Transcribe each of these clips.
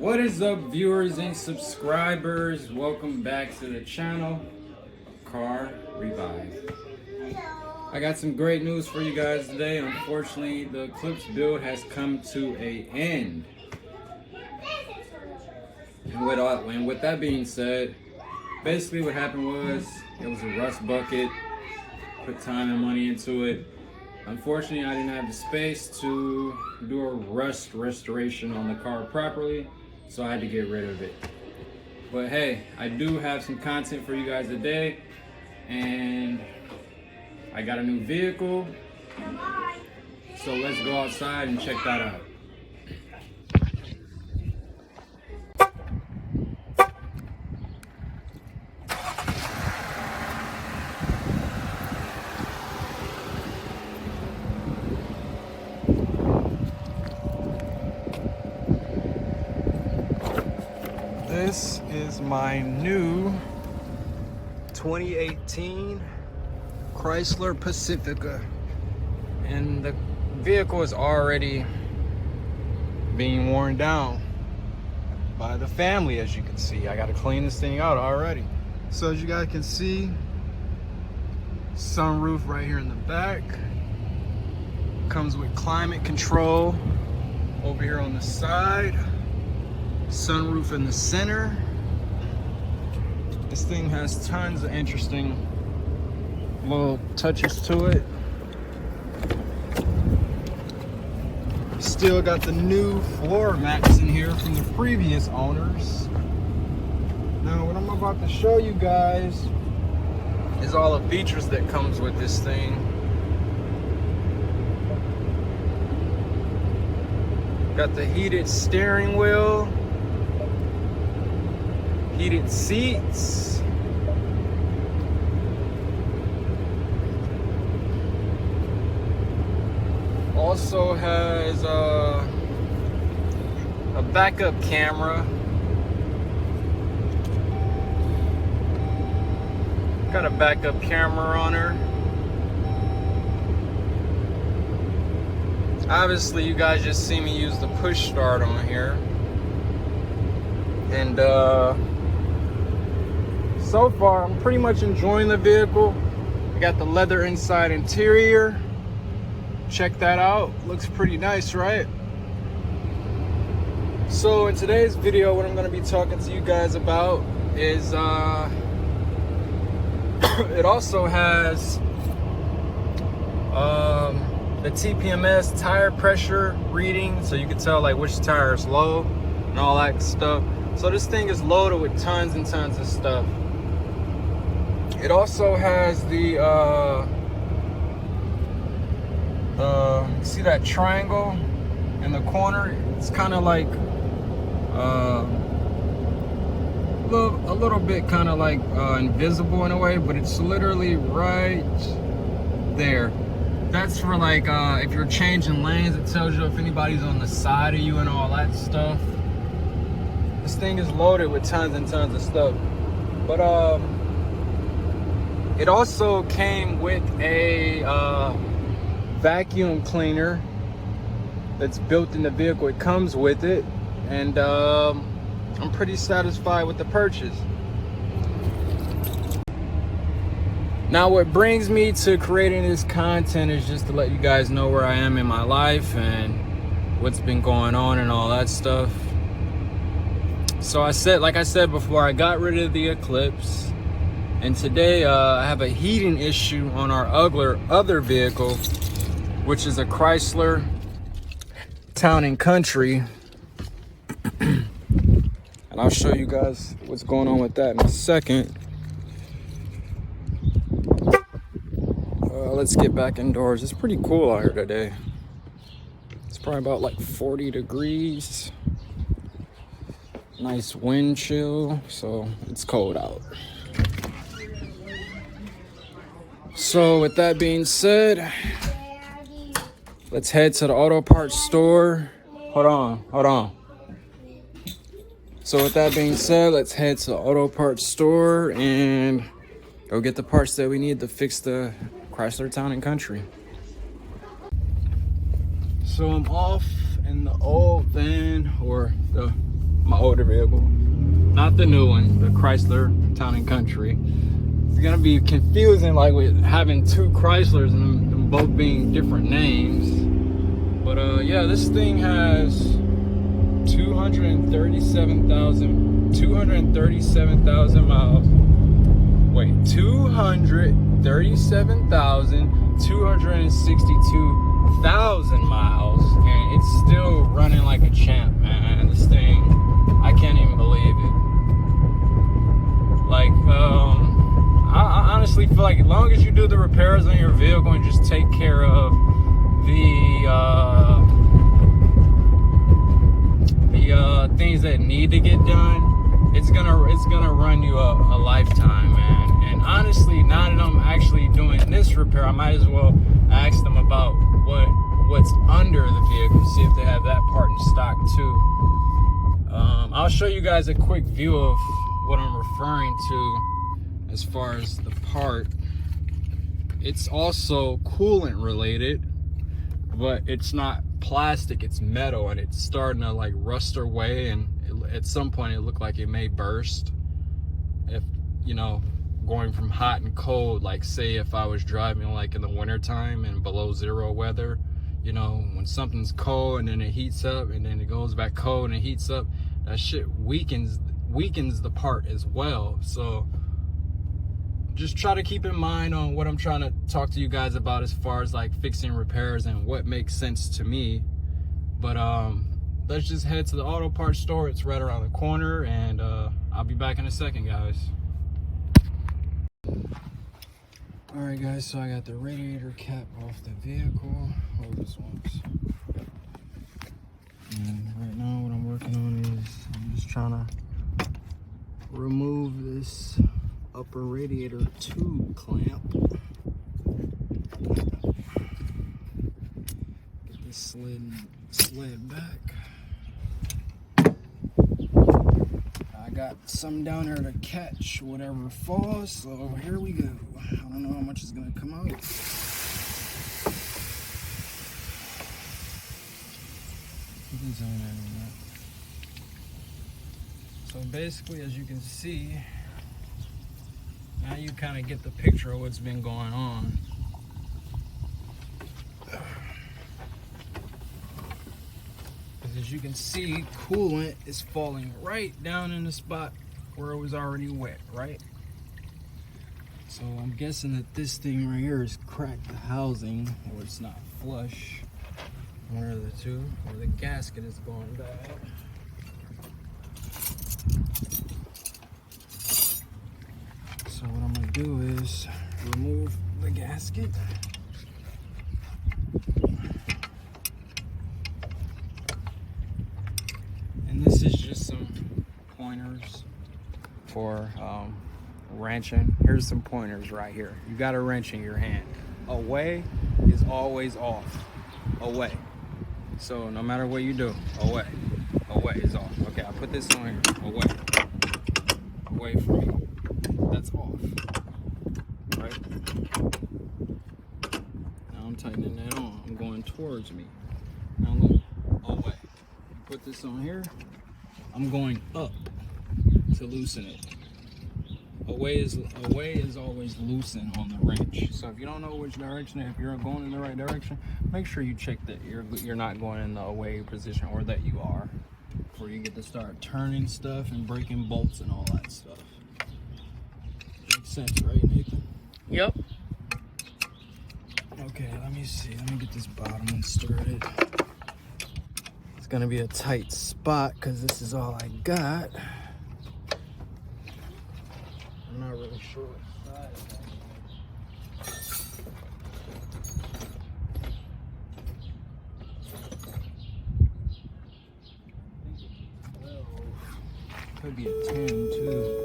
What is up, viewers and subscribers? Welcome back to the channel, Car Revive. I got some great news for you guys today. Unfortunately, the Eclipse build has come to an end. And with that being said, basically what happened was it was a rust bucket. Put time and money into it. Unfortunately, I didn't have the space to do a rust restoration on the car properly, so I had to get rid of it. But hey, I do have some content for you guys today, and I got a new vehicle, so let's go outside and check that out. This is my new 2018 Chrysler Pacifica, and the vehicle is already being worn down by the family. As you can see, I got to clean this thing out already. So as you guys can see, sunroof right here in the back, comes with climate control over here on the side, sunroof in the center. This thing has tons of interesting little touches to it. Still got the new floor mats in here from the previous owners. Now what I'm about to show you guys is all the features that comes with this thing. Got the heated steering wheel, heated seats, also has a backup camera, got a backup camera on her. Obviously you guys just see me use the push start on here, and so far I'm pretty much enjoying the vehicle. I got the leather inside interior. Check that out, looks pretty nice, right? So in today's video, what I'm going to be talking to you guys about is it also has the TPMS tire pressure reading, so you can tell like which tire is low and all that stuff. So this thing is loaded with tons and tons of stuff. It also has the see that triangle in the corner? It's kind of like a little bit kind of like invisible in a way, but it's literally right there. That's for like if you're changing lanes, it tells you if anybody's on the side of you and all that stuff. This thing is loaded with tons and tons of stuff. But it also came with a vacuum cleaner that's built in the vehicle. It comes with it, and I'm pretty satisfied with the purchase. Now what brings me to creating this content is just to let you guys know where I am in my life and what's been going on and all that stuff. So like I said before, I got rid of the Eclipse, and today I have a heating issue on our other vehicle, which is a Chrysler Town and Country. And I'll show you guys what's going on with that in a second. Let's get back indoors. It's pretty cool out here today. It's probably about like 40 degrees. Nice wind chill, so it's cold out. So with that being said, let's head to the auto parts store. Hold on. So with that being said, let's head to the auto parts store and go get the parts that we need to fix the Chrysler Town and Country. So I'm off in the old van, or the my older vehicle, not the new one, the Chrysler Town and Country. It's gonna be confusing, like with having two Chryslers and them both being different names. But yeah, this thing has 237,000 miles. Wait, 237,262,000 miles, and it's still running like a champ, man. This thing, I can't even believe it. Like, I honestly feel like as long as you do the repairs on your vehicle and just take care of the things that need to get done, it's gonna run you a lifetime, man. And honestly, now that I'm actually doing this repair, I might as well ask them about what's under the vehicle, see if they have that part in stock too. I'll show you guys a quick view of what I'm referring to as far as the part. It's also coolant related, but it's not plastic, it's metal, and it's starting to like rust away, and at some point it looked like it may burst. If, you know, going from hot and cold, like say if I was driving like in the winter time and below zero weather, you know, when something's cold and then it heats up and then it goes back cold and it heats up, that shit weakens the part as well. So just try to keep in mind on what I'm trying to talk to you guys about as far as like fixing repairs and what makes sense to me. But let's just head to the auto parts store. It's right around the corner, and I'll be back in a second, guys. All right, guys, so I got the radiator cap off the vehicle. Oh, this one's. And right now what I'm working on is I'm just trying to remove this upper radiator tube clamp. Get this slid back. I got some down there to catch whatever falls, so here we go. I don't know how much is gonna come out. So basically, as you can see, now you kind of get the picture of what's been going on. As you can see, coolant is falling right down in the spot where it was already wet, right? So I'm guessing that this thing right here is cracked the housing, or it's not flush. One of the two, or the gasket is going bad. So what I'm gonna do is remove the gasket. And this is just some pointers for wrenching. Here's some pointers right here. You got a wrench in your hand. Away is always off. Away. So no matter what you do, away is off. Okay, I put this on here. Away from me. That's off. Right? Now I'm tightening that on. I'm going towards me. Now look, away. Put this on here. I'm going up to loosen it. Away is always loosen on the wrench. So if you don't know which direction, if you're going in the right direction, make sure you check that you're not going in the away position, or that you are, before you get to start turning stuff and breaking bolts and all that stuff. Makes sense, right, Nathan? Yep. Okay, let me see. Let me get this bottom one started. It's gonna be a tight spot because this is all I got. I'm not really sure what size that is. Could be a 10 too.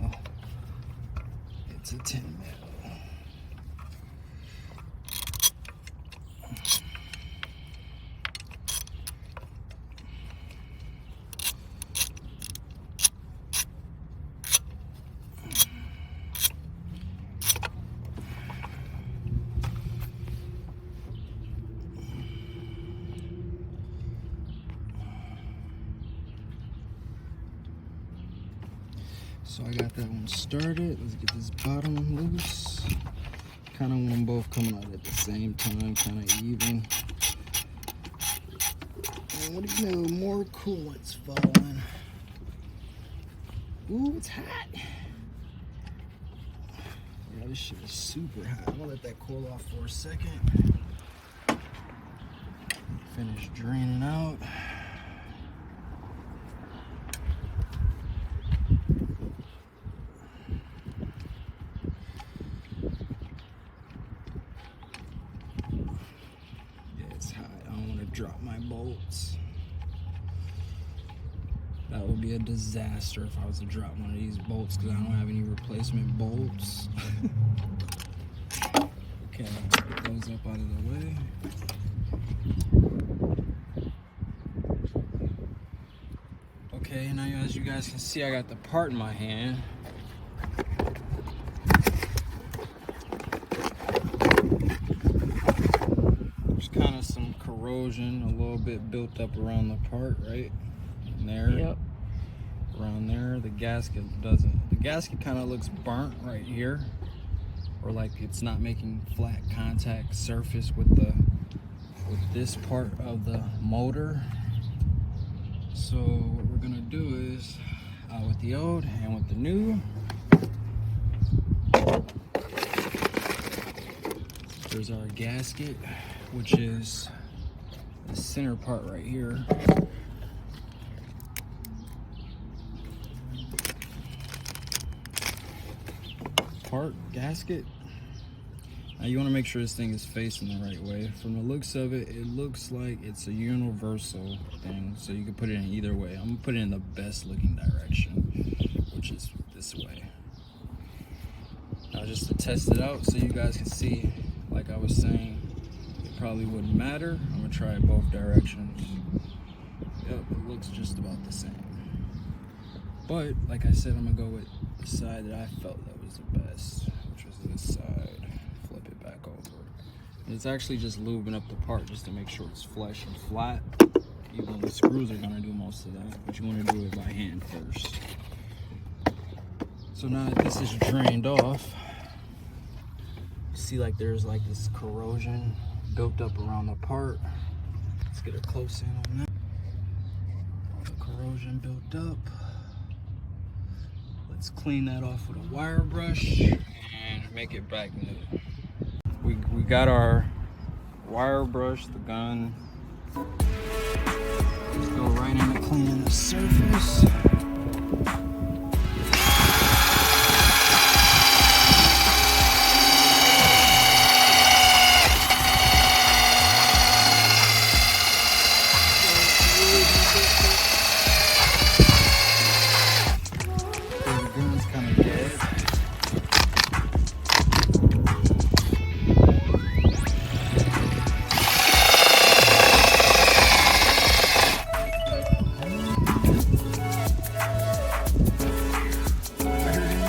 mil. It's a 10 mil. So I got that one started. Let's get this bottom loose. Kind of want them both coming out at the same time, kind of even. And what do you know? More coolant's falling. Ooh, it's hot. Yeah, this shit is super hot. I'm gonna let that cool off for a second. Finish draining out. Drop my bolts. That would be a disaster if I was to drop one of these bolts because I don't have any replacement bolts. Okay, get those up out of the way. Okay, now as you guys can see, I got the part in my hand. Kind of some corrosion a little bit built up around the part right in there. Yep. Around there, the gasket doesn't. The gasket kind of looks burnt right here, or like it's not making flat contact surface with this part of the motor. So what we're gonna do is with the old and with the new, there's our gasket, which is the center part right here. Part gasket. Now you want to make sure this thing is facing the right way. From the looks of it, it looks like it's a universal thing, so you can put it in either way. I'm gonna put it in the best looking direction, which is this way. Now just to test it out so you guys can see, like I was saying, probably wouldn't matter. I'm gonna try it both directions. Yep, it looks just about the same. But like I said, I'm gonna go with the side that I felt that was the best, which was this side. Flip it back over. And it's actually just lubing up the part just to make sure it's flush and flat. Even though the screws are gonna do most of that, but you wanna do it by hand first. So now that this is drained off, see like there's like this corrosion built up around the part. Let's get a close in on that. All the corrosion built up. Let's clean that off with a wire brush and make it back new. We got our wire brush, the gun. Let's go right into cleaning the surface.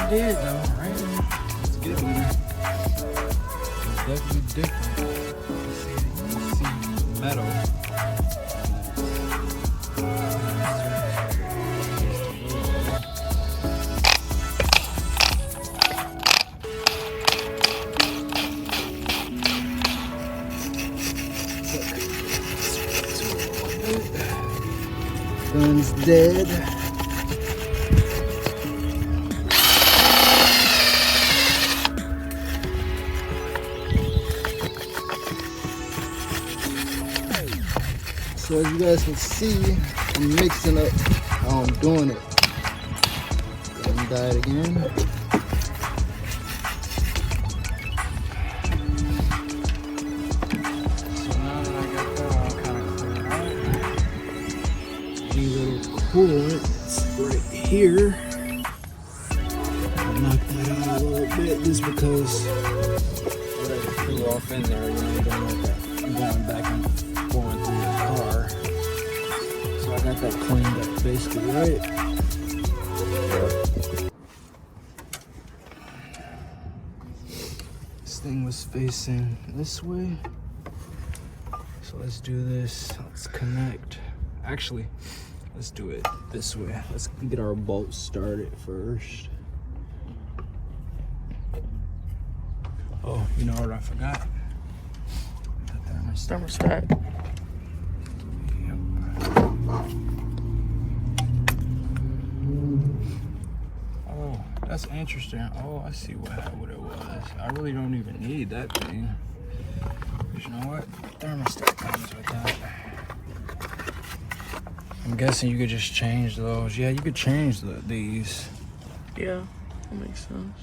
Did though, right? It's good one. It's definitely different. You see metal. Gun's dead. So as you guys can see, I'm mixing up how I'm doing it. Let me dye it again. So now that I got that all kind of cleared out, these little coolants right here. bit just because whatever flew off in there, you know, you don't want that going back and going through your car. So I got that cleaned up basically, right? This thing was facing this way. So let's do this. Let's connect. Actually, let's do it this way. Let's get our bolt started first. Oh, you know what I forgot? The thermostat. Yep. Oh, that's interesting. Oh, I see what it was. I really don't even need that thing. But you know what? Thermostat comes with that. I'm guessing you could just change those. Yeah, you could change these. Yeah, that makes sense.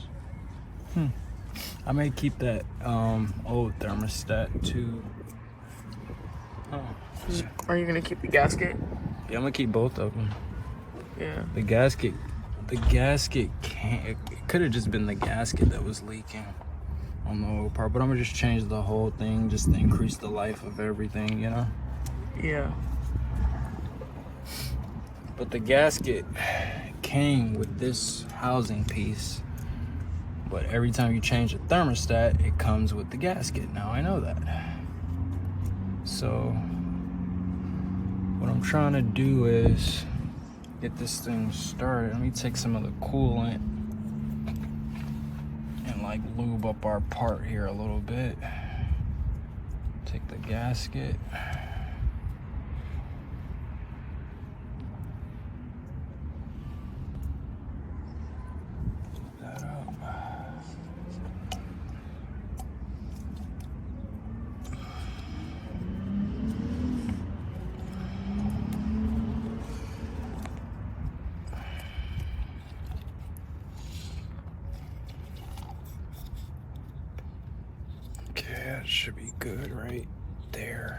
I may keep that old thermostat too. Oh. Are you gonna keep the gasket? Yeah, I'm gonna keep both of them. Yeah. The gasket can't. It could have just been the gasket that was leaking on the old part, but I'm gonna just change the whole thing just to increase the life of everything, you know? Yeah. But the gasket came with this housing piece. But every time you change the thermostat, it comes with the gasket. Now I know that. So what I'm trying to do is get this thing started. Let me take some of the coolant and like lube up our part here a little bit. Take the gasket. Okay, that should be good right there.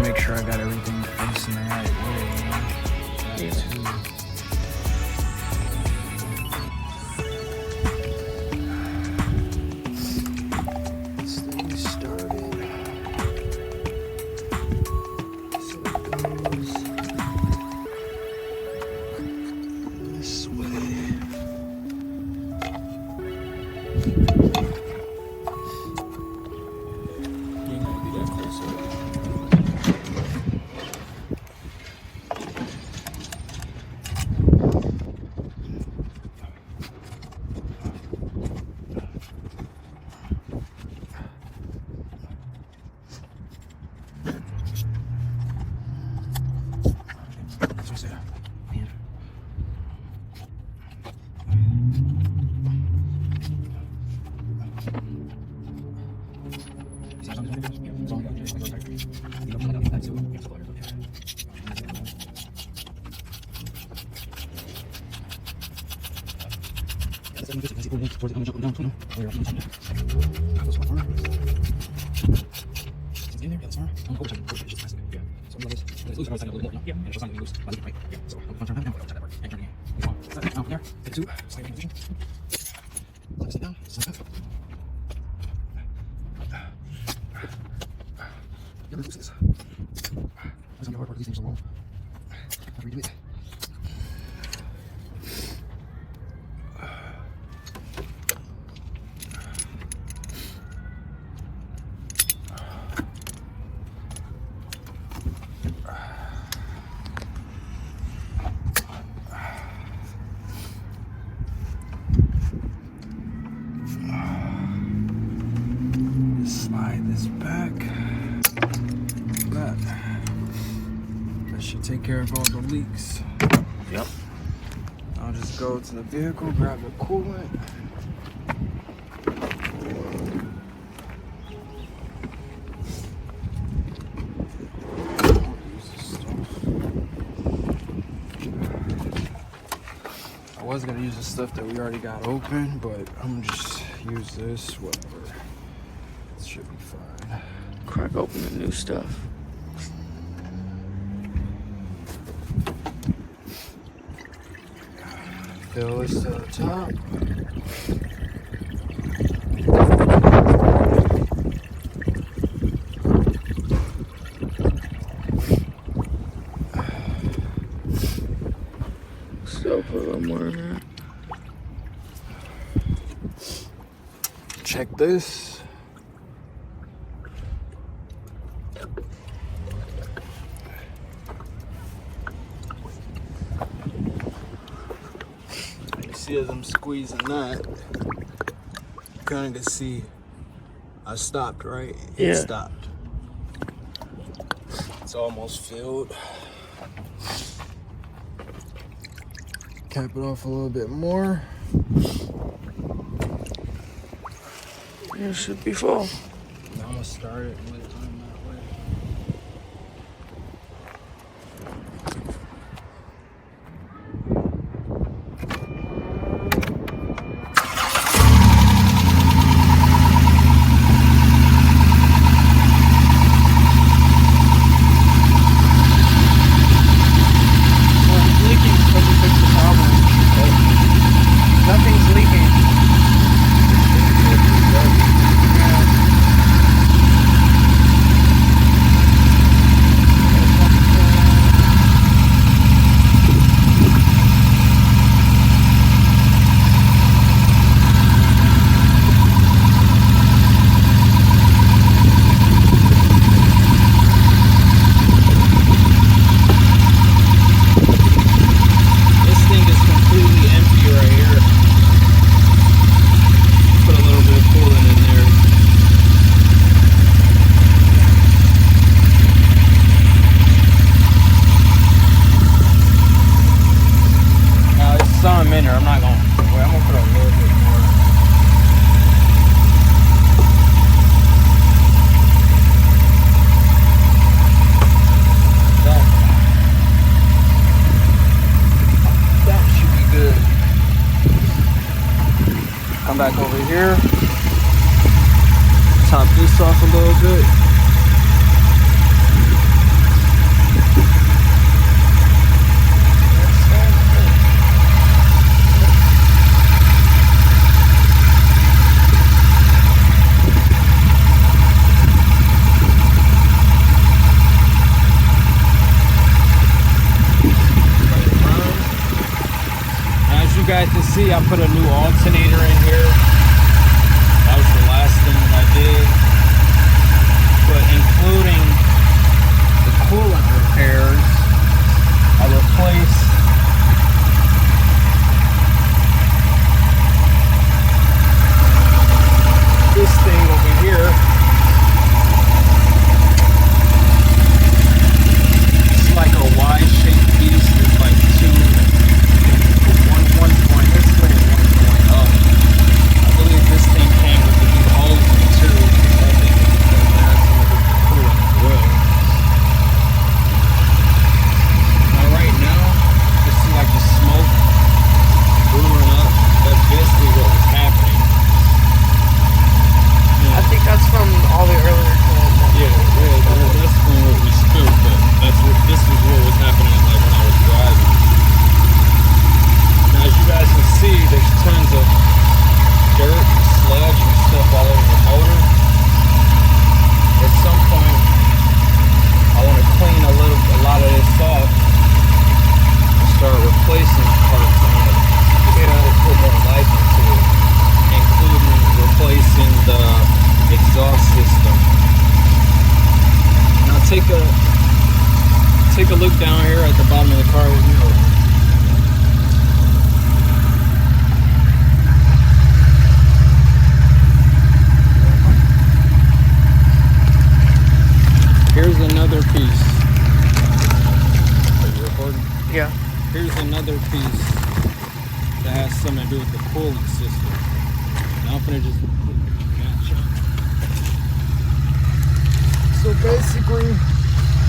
Make sure I got everything facing the right way. Yeah. This thing started. So it goes this way. You ain't gonna be that close up. Slide this back. That should take care of all the leaks. Yep. I'll just go to the vehicle, grab the coolant. I was gonna use the stuff that we already got open, but I'm gonna just use this, whatever. It should be fine. Crack open the new stuff. Fill this to the top. Still put a little more in there. Check this. You see as I'm squeezing that, you kind of can see I stopped, right? It Yeah. stopped. It's almost filled. Cap it off a little bit more. It should be full. Now I'm gonna start it and let it run that way. Well, it's leaking because we fixed the problem. Nothing's leaking. This thing is completely empty right here. Put a little bit of coolant in there. Now there's some in there. I'm not gonna. Wait, I'm gonna put a little bit more. That should be good. Come back over here. Top this off a little bit. As you guys can see, I put a new alternator in here. That was the last thing that I did. But including the coolant repairs, I replaced this thing over here. It's like a Y-shaped piece with like two, one point this way and one point up. I believe this thing came with the new holes in it too. I think that's some of the coolant as well. Now right now, that has something to do with the coolant system. Now I'm gonna just match up. So basically,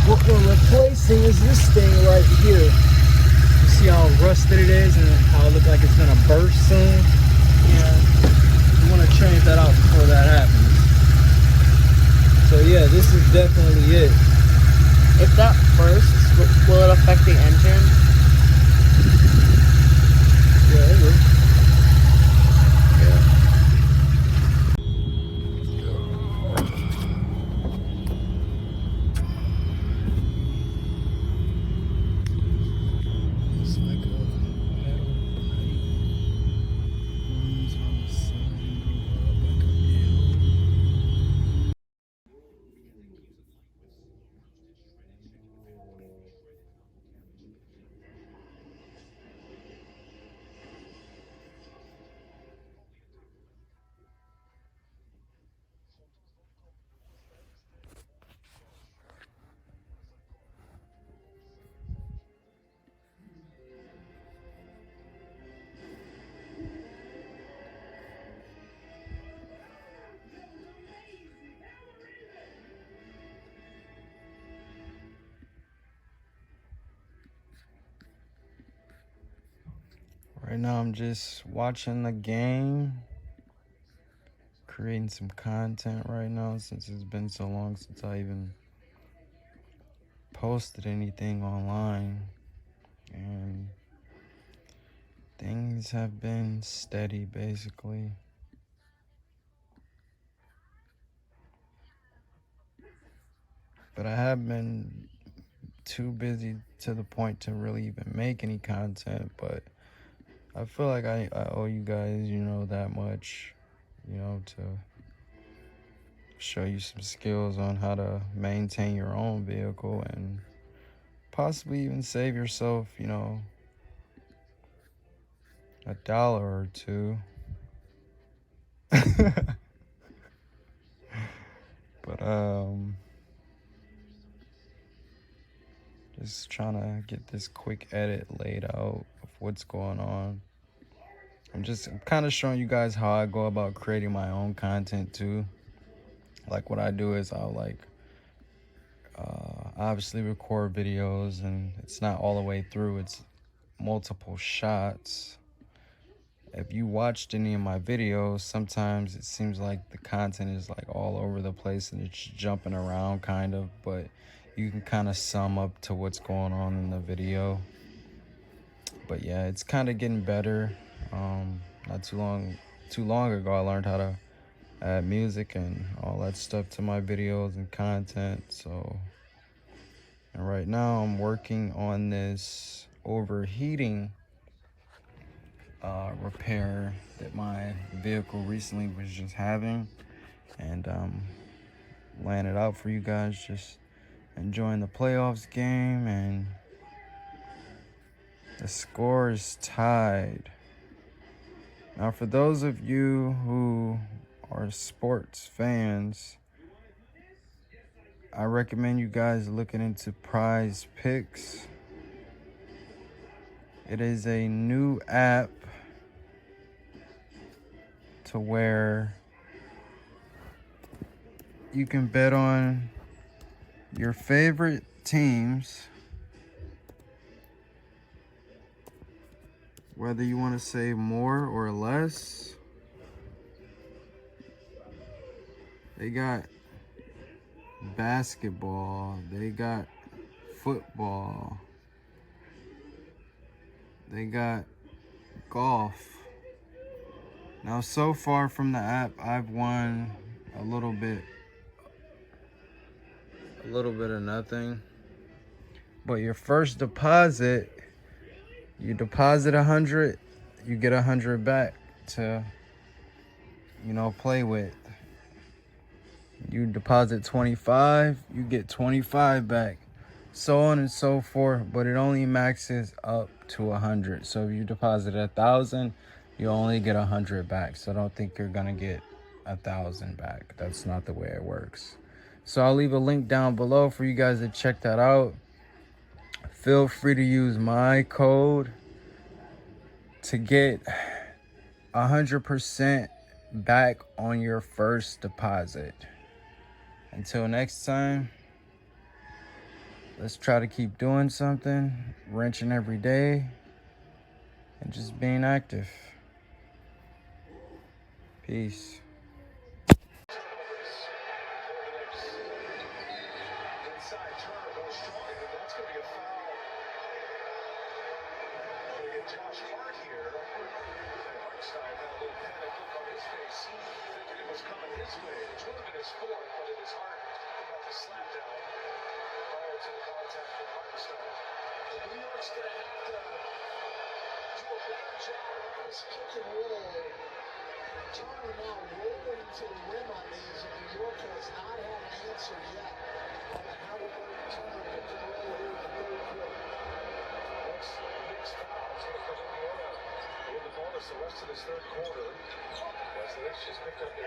what we're replacing is this thing right here. You see how rusted it is and how it looks like it's gonna burst soon? Yeah. You wanna change that out before that happens. So yeah, this is definitely it. If that bursts, will it affect the engine? Yeah, it will. It's like a metal pipe runs on the side of like a nail. Right now I'm just watching the game, creating some content right now since it's been so long since I even posted anything online, and things have been steady basically. But I have been too busy to the point to really even make any content, but I feel like I owe you guys, that much, to show you some skills on how to maintain your own vehicle and possibly even save yourself, $1 or two. But just trying to get this quick edit laid out of what's going on. I'm kind of showing you guys how I go about creating my own content too. Like what I do is I'll obviously record videos, and it's not all the way through, it's multiple shots. If you watched any of my videos, sometimes it seems like the content is like all over the place and it's jumping around kind of, but you can kind of sum up to what's going on in the video. But yeah, it's kind of getting better. Not too long ago I learned how to add music and all that stuff to my videos and content. And right now I'm working on this overheating repair that my vehicle recently was just having, and laying it out for you guys, just enjoying the playoffs game, and the score is tied. Now for those of you who are sports fans, I recommend you guys looking into Prize Picks. It is a new app to where you can bet on your favorite teams, whether you want to say more or less. They got basketball, they got football, they got golf. Now so far from the app, I've won a little bit of nothing. But your first deposit, you deposit 100, you get 100 back to play with. You deposit 25, you get 25 back, so on and so forth. But it only maxes up to 100. So if you deposit 1,000, you only get 100 back. So don't think you're gonna get 1,000 back. That's not the way it works. So I'll leave a link down below for you guys to check that out. Feel free to use my code to get 100% back on your first deposit. Until next time, let's try to keep doing something, wrenching every day, and just being active. Peace. Josh Hart here. Hartstein had a little panic look on his face, thinking it was coming his way. It would have been his fourth, but it is Hart who got the slap down prior to the contact from Hartstein. New York's going to have to do a better job of this pick and roll. Turner now rolling to the rim on these, and New York has not had an answer yet on the Halliburton Turner pick and roll here in the third quarter. Mixed fouls for Indiana. In the bonus the rest of this third quarter. As the Knicks just picked up their